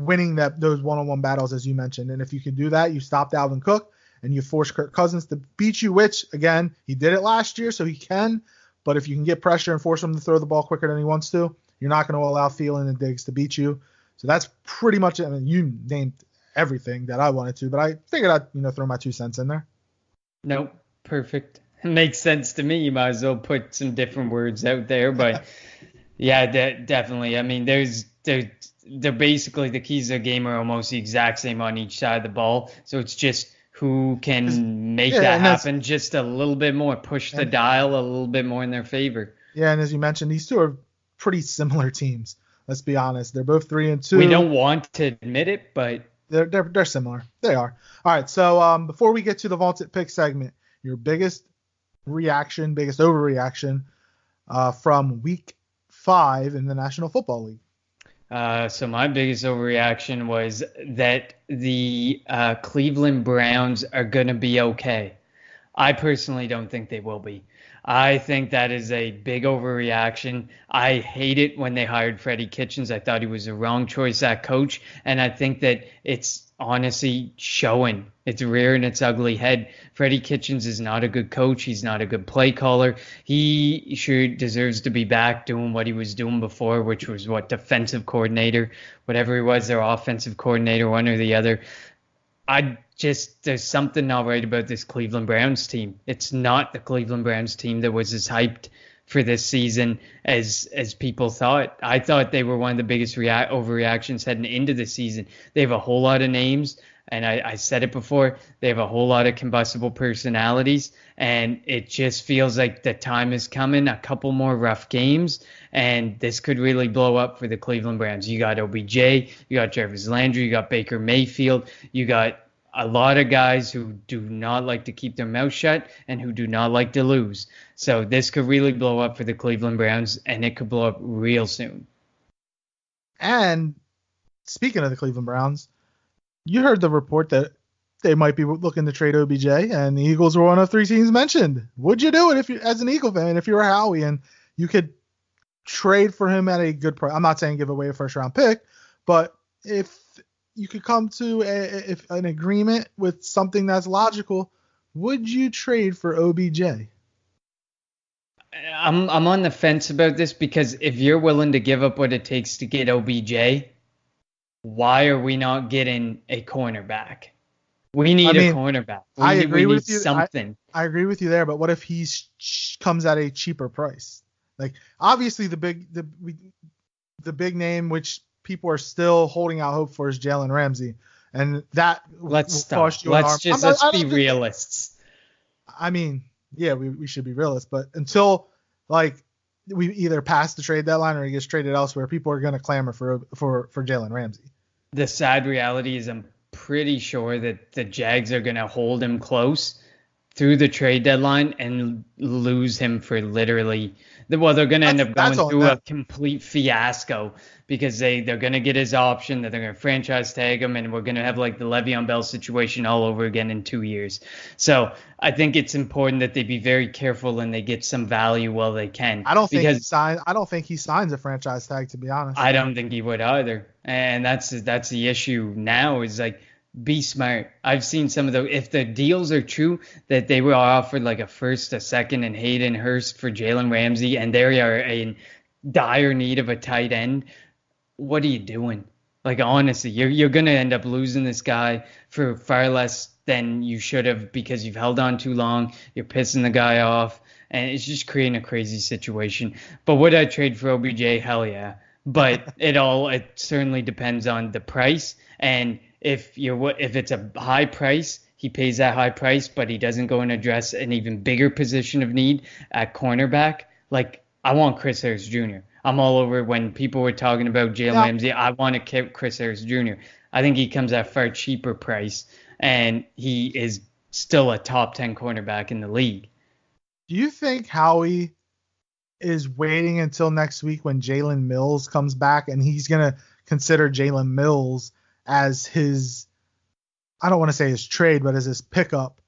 winning those one-on-one battles, as you mentioned. And if you can do that, you stop Dalvin Cook and you force Kirk Cousins to beat you, which, again, he did it last year, so he can. But if you can get pressure and force him to throw the ball quicker than he wants to, you're not going to allow Thielen and Diggs to beat you. So that's pretty much it. I mean, you named everything that I wanted to, but I figured I'd throw my 2 cents in there. Nope. Perfect. It makes sense to me. You might as well put some different words out there, but yeah, definitely. I mean, they're basically the keys of the game are almost the exact same on each side of the ball. So it's just who can make that happen just a little bit more, push the dial a little bit more in their favor. Yeah, and as you mentioned, these two are pretty similar teams. Let's be honest. They're both 3-2. We don't want to admit it, but they're similar. They are. All right, so before we get to the vaunted pick segment, your biggest overreaction from week 5 in the National Football League. So my biggest overreaction was that the Cleveland Browns are going to be okay. I personally don't think they will be. I think that is a big overreaction. I hate it when they hired Freddie Kitchens. I thought he was the wrong choice at coach, and I think that it's honestly showing. It's rearing its ugly head. Freddie Kitchens is not a good coach. He's not a good play caller. He sure deserves to be back doing what he was doing before, which was defensive coordinator, whatever he was, their offensive coordinator, one or the other. There's something not right about this Cleveland Browns team. It's not the Cleveland Browns team that was as hyped for this season as people thought. I thought they were one of the biggest overreactions heading into the season. They have a whole lot of names. And I said it before, they have a whole lot of combustible personalities, and it just feels like the time is coming, a couple more rough games, and this could really blow up for the Cleveland Browns. You got OBJ, you got Jarvis Landry, you got Baker Mayfield, you got a lot of guys who do not like to keep their mouth shut and who do not like to lose. So this could really blow up for the Cleveland Browns, and it could blow up real soon. And speaking of the Cleveland Browns, you heard the report that they might be looking to trade OBJ, and the Eagles were one of 3 teams mentioned. Would you do it if you, as an Eagle fan, if you were Howie and you could trade for him at a good price? I'm not saying give away a first-round pick, but if you could come to an agreement with something that's logical, would you trade for OBJ? I'm on the fence about this, because if you're willing to give up what it takes to get OBJ, why are we not getting a cornerback? We need a cornerback. We need something. I agree with you there, but what if he comes at a cheaper price? Like, obviously the big name which people are still holding out hope for is Jalen Ramsey, and that let's be realists. I mean, yeah, we should be realists, but until like we either pass the trade deadline or he gets traded elsewhere, people are going to clamor for Jalen Ramsey. The sad reality is I'm pretty sure that the Jags are going to hold him close through the trade deadline and lose him for literally, well, they're going to end up going through a complete fiasco, because they're going to get his option, that they're going to franchise tag him, and we're going to have like the Le'Veon Bell situation all over again in 2 years. So I think it's important that they be very careful and they get some value while they can. I don't think he signs a franchise tag, to be honest. I don't think he would either. And that's the issue now, is like, be smart. I've seen some of if the deals are true, that they were offered like a first, a second, and Hayden Hurst for Jalen Ramsey, and they are in dire need of a tight end. What are you doing? Like, honestly, you're going to end up losing this guy for far less than you should have, because you've held on too long. You're pissing the guy off, and it's just creating a crazy situation. But would I trade for OBJ? Hell yeah. But it certainly depends on the price, and if it's a high price, he pays that high price, but he doesn't go and address an even bigger position of need at cornerback. Like, I want Chris Harris Jr. I'm all over when people were talking about Jalen Ramsey. I want to keep Chris Harris Jr. I think he comes at a far cheaper price, and he is still a top 10 cornerback in the league. Do you think Howie is waiting until next week when Jalen Mills comes back, and he's going to consider Jalen Mills as his, I don't want to say his trade, but as his pickup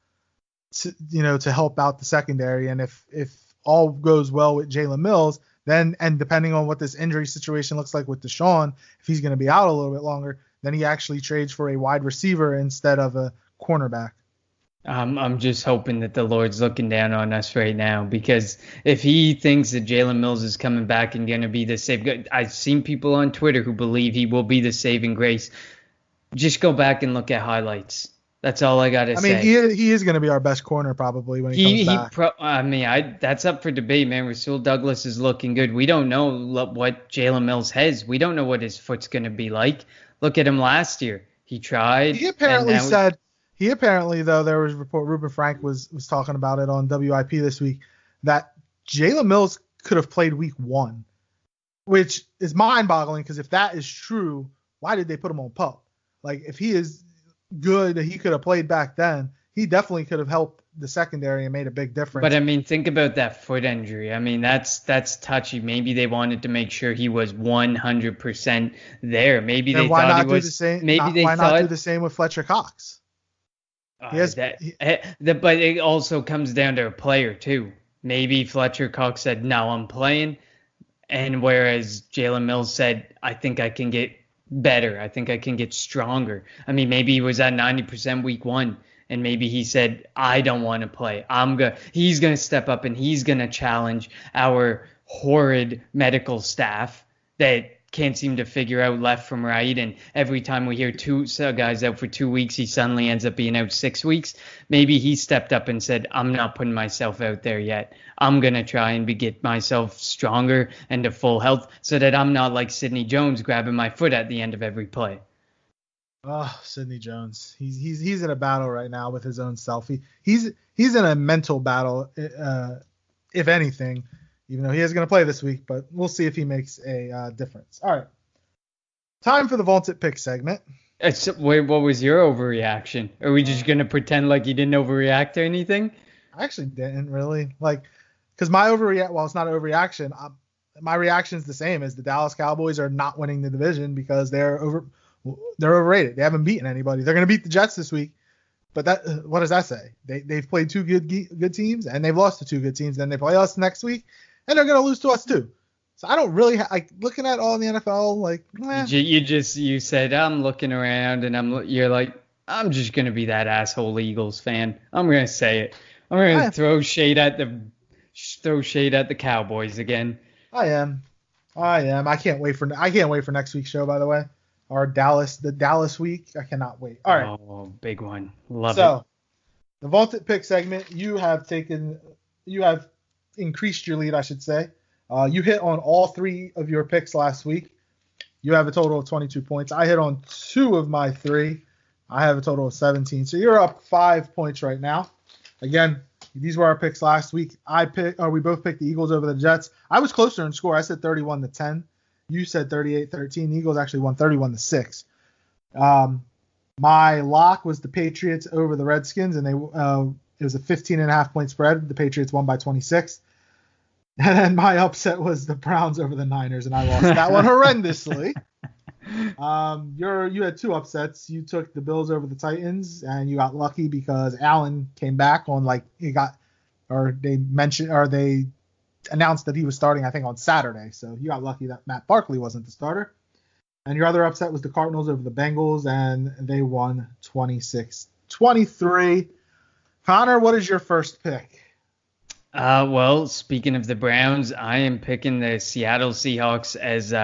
to help out the secondary? And if all goes well with Jalen Mills, then, and depending on what this injury situation looks like with Deshaun, if he's going to be out a little bit longer, then he actually trades for a wide receiver instead of a cornerback. I'm just hoping that the Lord's looking down on us right now, because if he thinks that Jalen Mills is coming back and going to be the save, I've seen people on Twitter who believe he will be the saving grace. Just go back and look at highlights. That's all I got to say. I mean, he is going to be our best corner probably when he comes back. That's up for debate, man. Rasul Douglas is looking good. We don't know what Jalen Mills has. We don't know what his foot's going to be like. Look at him last year. He tried. He apparently though, there was a report, Ruben Frank was talking about it on WIP this week, that Jalen Mills could have played week 1, which is mind-boggling, because if that is true, why did they put him on PUP? Like, if he is good, he could have played back then. He definitely could have helped the secondary and made a big difference. But I mean, think about that foot injury. I mean, that's touchy. Maybe they wanted to make sure he was 100% there. Maybe they thought he was. Why not do the same with Fletcher Cox? But it also comes down to a player too. Maybe Fletcher Cox said, "No, I'm playing," and whereas Jalen Mills said, "I think I can get better. I think I can get stronger." I mean, maybe he was at 90% week 1, and maybe he said, "I don't want to play. He's going to step up and he's going to challenge our horrid medical staff that can't seem to figure out left from right. And every time we hear two guys out for 2 weeks, he suddenly ends up being out 6 weeks. Maybe he stepped up and said, I'm not putting myself out there yet. I'm going to try and get myself stronger and to full health so that I'm not like Sidney Jones grabbing my foot at the end of every play. Oh, Sidney Jones. He's in a battle right now with his own selfie. He's in a mental battle, if anything, even though he is going to play this week. But we'll see if he makes a difference. All right, time for the vaunted pick segment. Wait, what was your overreaction? Are we just gonna pretend like you didn't overreact or anything? I actually didn't really because my overreact. Well, it's not an overreaction. My reaction is the same as the Dallas Cowboys are not winning the division because they're overrated. They haven't beaten anybody. They're going to beat the Jets this week. But what does that say? They've played two good teams and they've lost to two good teams. Then they play us next week and they're going to lose to us too. So I don't really looking at all in the NFL. You said I'm looking around and you're like, I'm just going to be that asshole Eagles fan. I'm going to say it. I'm going to throw shade at the Cowboys again. I am. I can't wait for next week's show, by the way. The Dallas week. I cannot wait. All right. Oh, big one. Love it. So, the vaulted pick segment, you have increased your lead, I should say. You hit on all three of your picks last week. You have a total of 22 points. I hit on 2 of my 3. I have a total of 17. So you're up 5 points right now. Again, these were our picks last week. We both picked the Eagles over the Jets. I was closer in score. I said 31-10. You said 38-13. The Eagles actually won 31-6. My lock was the Patriots over the Redskins, and it was a 15.5 point spread. The Patriots won by 26. And then my upset was the Browns over the Niners, and I lost that one horrendously. You had 2 upsets. You took the Bills over the Titans, and you got lucky because Allen came back on they announced that he was starting, I think, on Saturday. So you got lucky that Matt Barkley wasn't the starter. And your other upset was the Cardinals over the Bengals, and they won 26-23. Connor, what is your first pick? Well, speaking of the Browns, I am picking the Seattle Seahawks as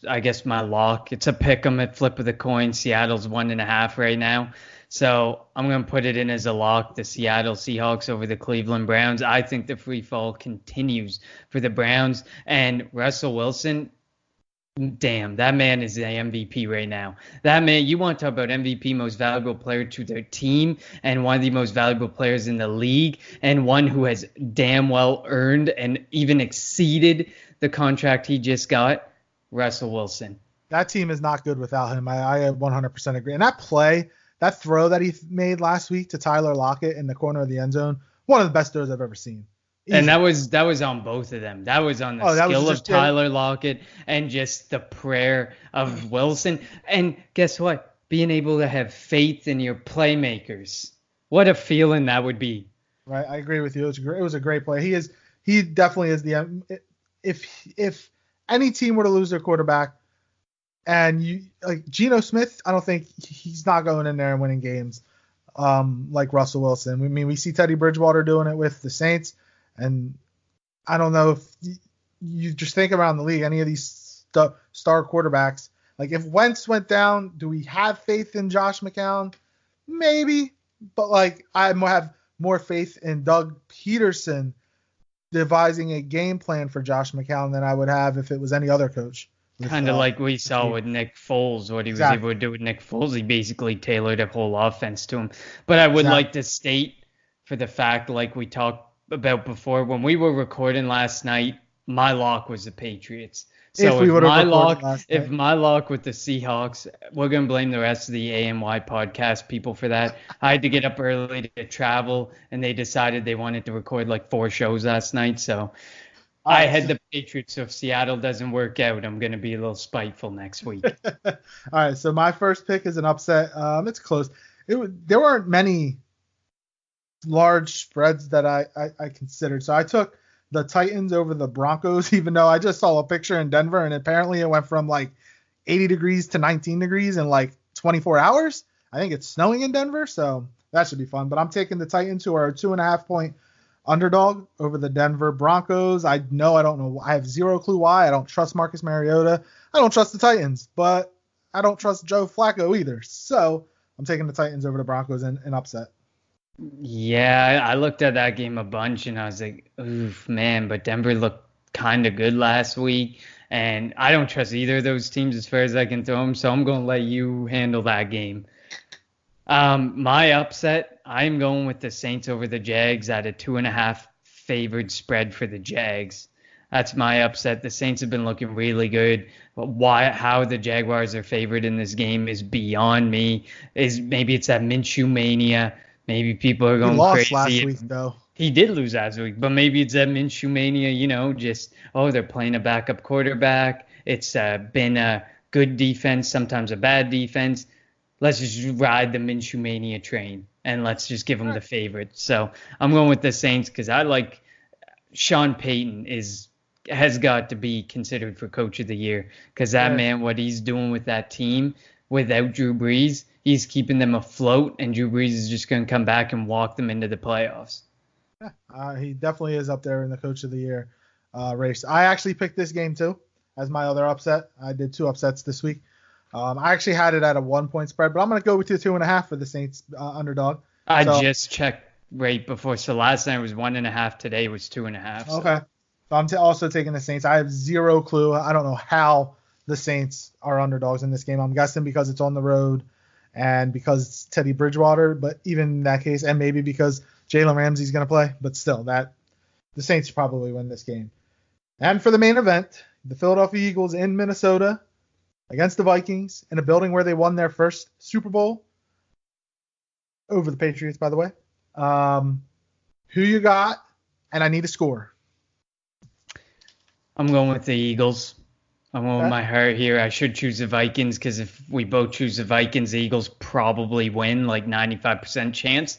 I guess my lock. It's a pick 'em at flip of the coin. Seattle's 1.5 right now. So I'm going to put it in as a lock, the Seattle Seahawks over the Cleveland Browns. I think the free fall continues for the Browns. And Russell Wilson, damn, that man is the MVP right now. That man, you want to talk about MVP, most valuable player to their team, and one of the most valuable players in the league, and one who has damn well earned and even exceeded the contract he just got, Russell Wilson. That team is not good without him. I 100% agree. And that throw that he made last week to Tyler Lockett in the corner of the end zone, one of the best throws I've ever seen. Easy. And that was on both of them. That was on the skill of Tyler Lockett and just the prayer of Wilson. And guess what? Being able to have faith in your playmakers. What a feeling that would be. Right, I agree with you. It was a great play. He definitely is if any team were to lose their quarterback, and Geno Smith, I don't think he's not going in there and winning games like Russell Wilson. We see Teddy Bridgewater doing it with the Saints. And I don't know if you just think around the league, any of these star quarterbacks, if Wentz went down, do we have faith in Josh McCown? Maybe, but I have more faith in Doug Peterson devising a game plan for Josh McCown than I would have if it was any other coach. Kind of like we saw with Nick Foles, what he was able to do with Nick Foles. He basically tailored a whole offense to him. But I would like to state for the fact, like we talked about before, when we were recording last night, my lock was the Patriots. So if my lock with the Seahawks, we're going to blame the rest of the AMY podcast people for that. I had to get up early to travel, and they decided they wanted to record 4 shows last night. So I had the Patriots. So if Seattle doesn't work out, I'm going to be a little spiteful next week. All right. So my first pick is an upset. It's close. There weren't many large spreads that I considered. So I took the Titans over the Broncos, even though I just saw a picture in Denver and apparently it went from 80 degrees to 19 degrees in 24 hours. I think it's snowing in Denver, so that should be fun. But I'm taking the Titans, who are a 2.5 point underdog, over the Denver Broncos. I don't know. I have zero clue why. I don't trust Marcus Mariota. I don't trust the Titans, but I don't trust Joe Flacco either. So I'm taking the Titans over the Broncos in upset. Yeah, I looked at that game a bunch and I was like, oof, man, but Denver looked kind of good last week. And I don't trust either of those teams as far as I can throw them. So I'm going to let you handle that game. My upset, I'm going with the Saints over the Jags at a 2.5 favored spread for the Jags. That's my upset. The Saints have been looking really good. But how the Jaguars are favored in this game is beyond me. Maybe it's that Minshew mania. Maybe people are going lost crazy. last week, though. He did lose last week, but maybe it's that Minshew mania, they're playing a backup quarterback. It's been a good defense, sometimes a bad defense. Let's just ride the Minshew mania train, and let's just give them the favorite. So I'm going with the Saints because I like Sean Payton has got to be considered for Coach of the Year because that man, what he's doing with that team without Drew Brees, he's keeping them afloat, and Drew Brees is just going to come back and walk them into the playoffs. He definitely is up there in the Coach of the Year race. I actually picked this game too as my other upset. I did 2 upsets this week. I actually had it at a 1-point spread, but I'm going to go with the 2.5 for the Saints underdog. I just checked right before. So last night was 1.5. Today was 2.5. So. Okay. So I'm also taking the Saints. I have zero clue. I don't know how the Saints are underdogs in this game. I'm guessing because it's on the road and because it's Teddy Bridgewater, but even in that case, and maybe because Jalen Ramsey's going to play, but still, the Saints probably win this game. And for the main event, the Philadelphia Eagles in Minnesota against the Vikings in a building where they won their first Super Bowl over the Patriots, by the way. Who you got? And I need a score. I'm going with the Eagles. I'm going with my heart here. I should choose the Vikings because if we both choose the Vikings, the Eagles probably win, like 95% chance.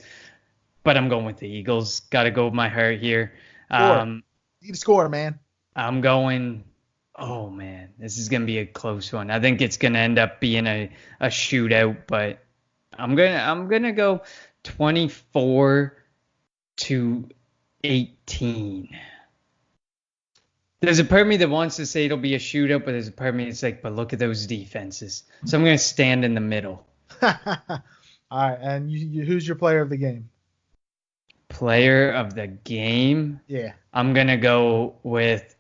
But I'm going with the Eagles. Got to go with my heart here. Need a score, man. I'm going. Oh man, this is gonna be a close one. I think it's gonna end up being a shootout, but I'm gonna go 24-18. There's a part of me that wants to say it'll be a shootout, but there's a part of me that's like, but look at those defenses. So I'm gonna stand in the middle. All right, and who's your player of the game? Player of the game? Yeah. I'm gonna go with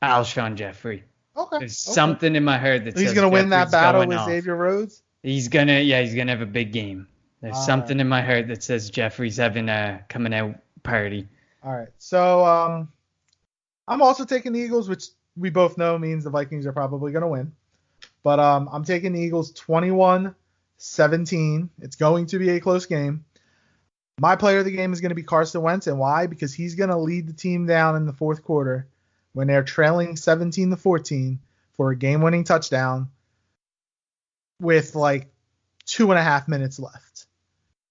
Alshon Jeffrey. Okay. There's something in my head that says he's gonna win that Jeffrey's battle with off. Xavier Rhodes. He's gonna have a big game. There's something in my heart that says Jeffrey's having a coming out party. All right. So I'm also taking the Eagles, which we both know means the Vikings are probably gonna win. But I'm taking the Eagles 21-17. It's going to be a close game. My player of the game is going to be Carson Wentz, and why? Because he's going to lead the team down in the fourth quarter when they're trailing 17-14 for a game-winning touchdown with like 2.5 minutes left.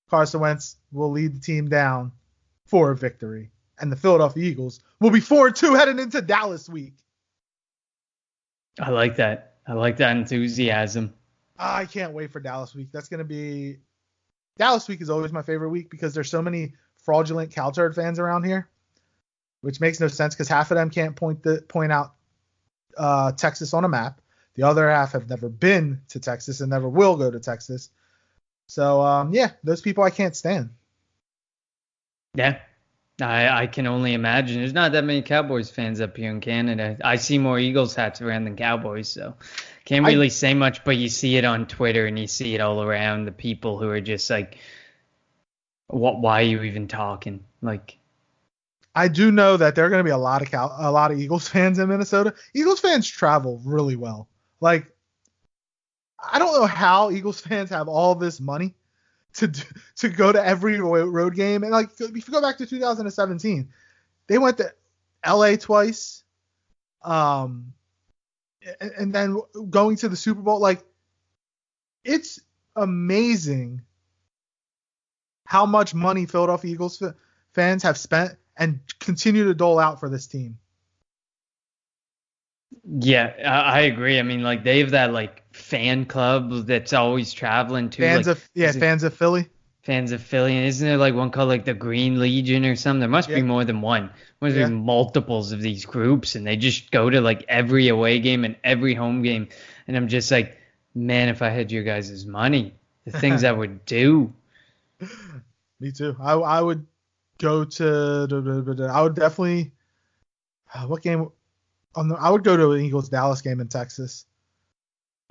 Carson Wentz will lead the team down for a victory, and the Philadelphia Eagles will be 4-2 heading into Dallas week. I like that. I like that enthusiasm. I can't wait for Dallas week. That's going to be... Dallas week is always my favorite week because there's so many fraudulent Calturd fans around here, which makes no sense because half of them can't point out Texas on a map. The other half have never been to Texas and never will go to Texas. So, those people I can't stand. Yeah, I can only imagine. There's not that many Cowboys fans up here in Canada. I see more Eagles hats around than Cowboys, so can't really say much, but you see it on Twitter and you see it all around, the people who are just like, why are you even talking? Like, I do know that there are going to be a lot of Eagles fans in Minnesota. Eagles fans travel really well. Like, I don't know how Eagles fans have all this money to go to every road game. And like, if you go back to 2017, they went to LA twice. And then going to the Super Bowl, like, it's amazing how much money Philadelphia Eagles fans have spent and continue to dole out for this team. Yeah, I agree. I mean, like, they have that like fan club that's always traveling to fans of Philly. Fans of Philly, and isn't there like one called like the Green Legion or something? There must be more than one. There must be multiples of these groups, and they just go to like every away game and every home game. And I'm just like, man, if I had your guys' money, the things I would do. Me too. I would go to. I would definitely. What game? I would go to an Eagles Dallas game in Texas.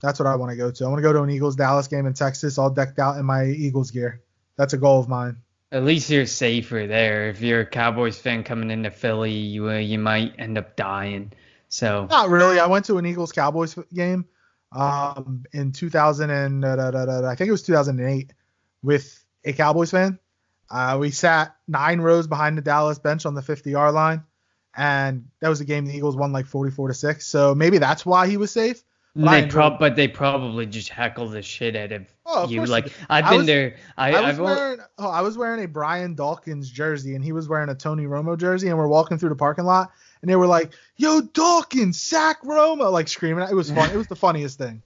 That's what I want to go to. I want to go to an Eagles Dallas game in Texas, all decked out in my Eagles gear. That's a goal of mine. At least you're safer there. If you're a Cowboys fan coming into Philly, you might end up dying. So not really. I went to an Eagles Cowboys game in 2000 and I think it was 2008 with a Cowboys fan. We sat 9 rows behind the Dallas bench on the 50-yard line, and that was a game the Eagles won like 44-6. So maybe that's why he was safe. But they probably just heckle the shit out of you. Like I've been there. I was wearing a Brian Dawkins jersey, and he was wearing a Tony Romo jersey, and we're walking through the parking lot, and they were like, "Yo, Dawkins, sack Romo!" like screaming. It was fun. It was the funniest thing.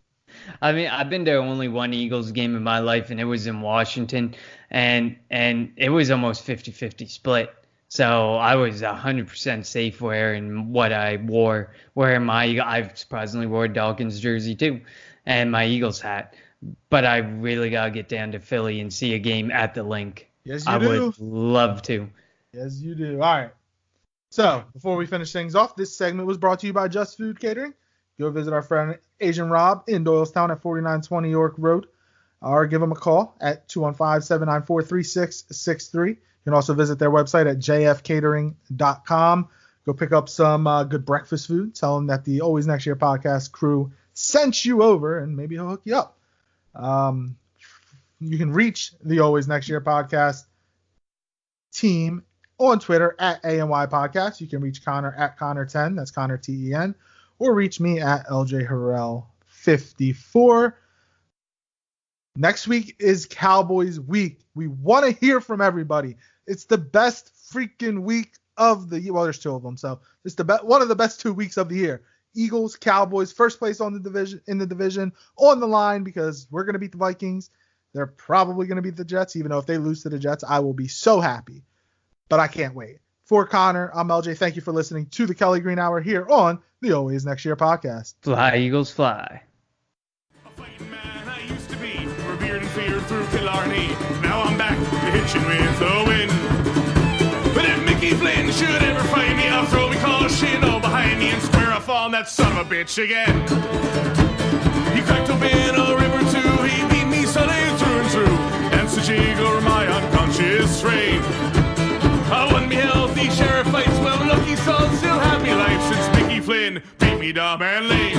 I mean, I've been to only one Eagles game in my life, and it was in Washington, and it was almost 50-50 split. So I was 100% safe wearing what I wore. I surprisingly wore a Dawkins jersey too, and my Eagles hat. But I really gotta get down to Philly and see a game at the Link. Yes, you do. I would love to. Yes, you do. All right. So before we finish things off, this segment was brought to you by Just Food Catering. Go visit our friend Asian Rob in Doylestown at 4920 York Road, or give them a call at 215-794-3663. You can also visit their website at jfcatering.com. Go pick up some good breakfast food. Tell them that the Always Next Year podcast crew sent you over, and maybe he'll hook you up. You can reach the Always Next Year podcast team on Twitter at ANY Podcast. You can reach Connor at Connor10. That's Connor TEN. Or reach me at LJ54. Next week is Cowboys week. We want to hear from everybody. It's the best freaking week of the year. Well, there's 2 of them, so it's one of the best 2 weeks of the year. Eagles, Cowboys, first place in the division on the line, because we're going to beat the Vikings. They're probably going to beat the Jets, even though if they lose to the Jets, I will be so happy. But I can't wait. For Connor, I'm LJ. Thank you for listening to the Kelly Green Hour here on the Always Next Year podcast. Fly, Eagles, fly. A fighting man I used to be, revered and feared through Killarney. Now I'm back to hitching with the wind. But if Mickey Flynn should ever find me, I'll throw me caution all behind me and square off on that son of a bitch again. He cracked open a river too, he beat me Sunday through and through, and such eagle my unconscious frame. I won me healthy sheriff fights, well lucky son still had me life since Mickey Flynn beat me dumb and lame.